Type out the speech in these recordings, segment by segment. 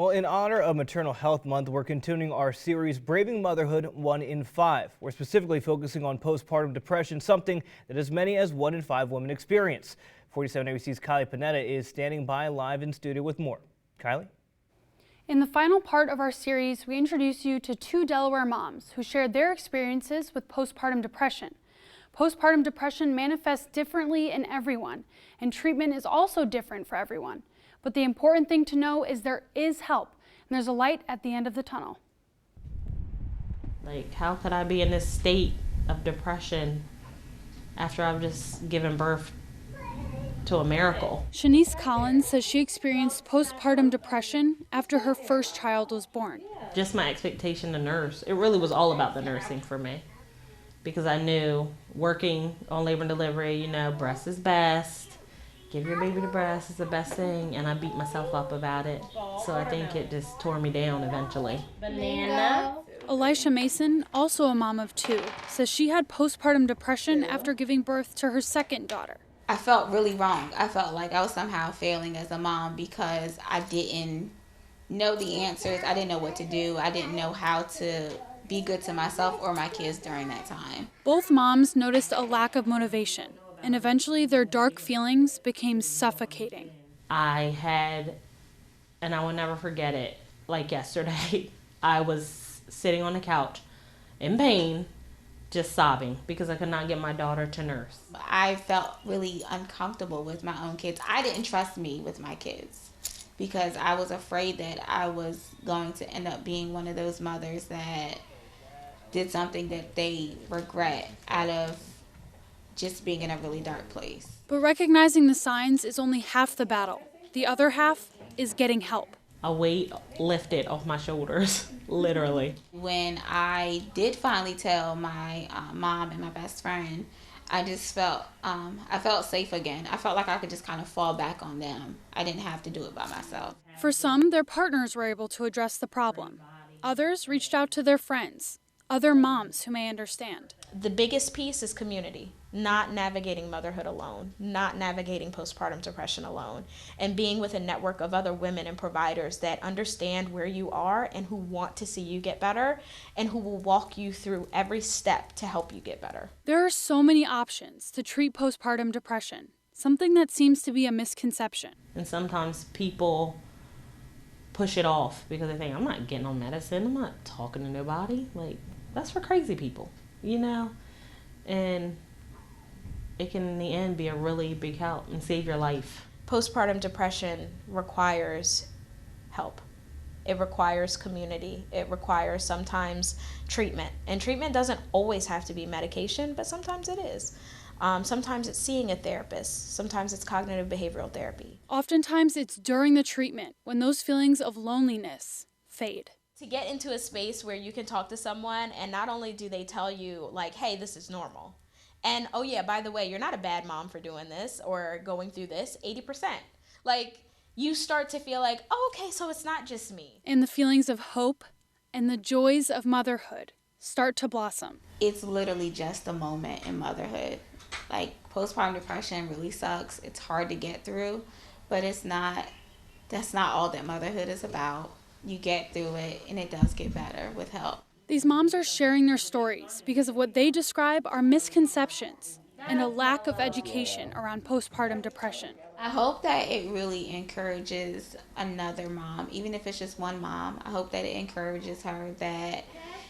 Well, in honor of Maternal Health Month, we're continuing our series Braving Motherhood 1 in 5. We're specifically focusing on postpartum depression, something that as many as 1 in 5 women experience. 47 ABC's Kylie Panetta is standing by live in studio with more. Kylie? In the final part of our series, we introduce you to two Delaware moms who shared their experiences with postpartum depression. Postpartum depression manifests differently in everyone, and treatment is also different for everyone. But the important thing to know is there is help, and there's a light at the end of the tunnel. Like, how could I be in this state of depression after I've just given birth to a miracle? Shanice Collins says she experienced postpartum depression after her first child was born. Just my expectation to nurse. It really was all about the nursing for me. Because I knew working on labor and delivery, breast is best. Give your baby the breast is the best thing, and I beat myself up about it. So I think it just tore me down eventually. Banana. Elisha Mason, also a mom of two, says she had postpartum depression after giving birth to her second daughter. I felt really wrong. I felt like I was somehow failing as a mom because I didn't know the answers. I didn't know what to do. I didn't know how to be good to myself or my kids during that time. Both moms noticed a lack of motivation, and eventually their dark feelings became suffocating. I had, and I will never forget it, like yesterday, I was sitting on the couch in pain, just sobbing because I could not get my daughter to nurse. I felt really uncomfortable with my own kids. I didn't trust me with my kids because I was afraid that I was going to end up being one of those mothers that did something that they regret out of just being in a really dark place. But recognizing the signs is only half the battle. The other half is getting help. A weight lifted off my shoulders, literally. When I did finally tell my mom and my best friend, I just felt, I felt safe again. I felt like I could just kind of fall back on them. I didn't have to do it by myself. For some, their partners were able to address the problem. Others reached out to their friends, other moms who may understand. The biggest piece is community, not navigating motherhood alone, not navigating postpartum depression alone, and being with a network of other women and providers that understand where you are and who want to see you get better and who will walk you through every step to help you get better. There are so many options to treat postpartum depression, something that seems to be a misconception. And sometimes people push it off because they think, I'm not getting on medicine, I'm not talking to nobody. Like, that's for crazy people, and it can in the end be a really big help and save your life. Postpartum depression requires help. It requires community. It requires sometimes treatment. And treatment doesn't always have to be medication, but sometimes it is. Sometimes it's seeing a therapist. Sometimes it's cognitive behavioral therapy. Oftentimes it's during the treatment when those feelings of loneliness fade. To get into a space where you can talk to someone and not only do they tell you like, hey, this is normal. And, oh yeah, by the way, you're not a bad mom for doing this or going through this, 80%. Like, you start to feel like, oh, okay, so it's not just me. And the feelings of hope and the joys of motherhood start to blossom. It's literally just a moment in motherhood. Like, postpartum depression really sucks. It's hard to get through, but that's not all that motherhood is about. You get through it, and it does get better with help. These moms are sharing their stories because of what they describe are misconceptions and a lack of education around postpartum depression. I hope that it really encourages another mom, even if it's just one mom. I hope that it encourages her that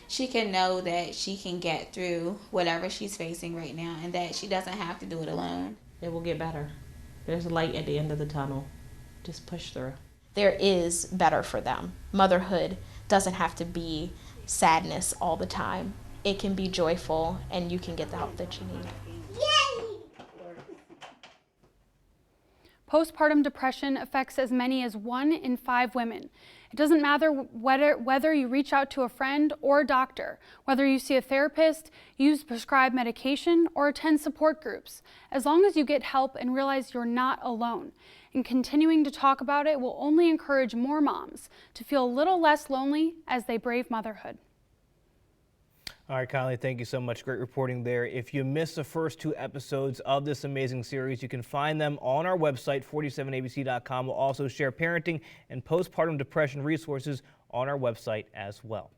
she can know that she can get through whatever she's facing right now and that she doesn't have to do it alone. It will get better. There's a light at the end of the tunnel. Just push through. There is better for them. Motherhood doesn't have to be sadness all the time. It can be joyful, and you can get the help that you need. Postpartum depression affects as many as 1 in 5 women. It doesn't matter whether you reach out to a friend or a doctor, whether you see a therapist, use prescribed medication, or attend support groups. As long as you get help and realize you're not alone. And continuing to talk about it will only encourage more moms to feel a little less lonely as they brave motherhood. All right, Kylie, thank you so much. Great reporting there. If you missed the first 2 episodes of this amazing series, you can find them on our website, 47abc.com. We'll also share parenting and postpartum depression resources on our website as well.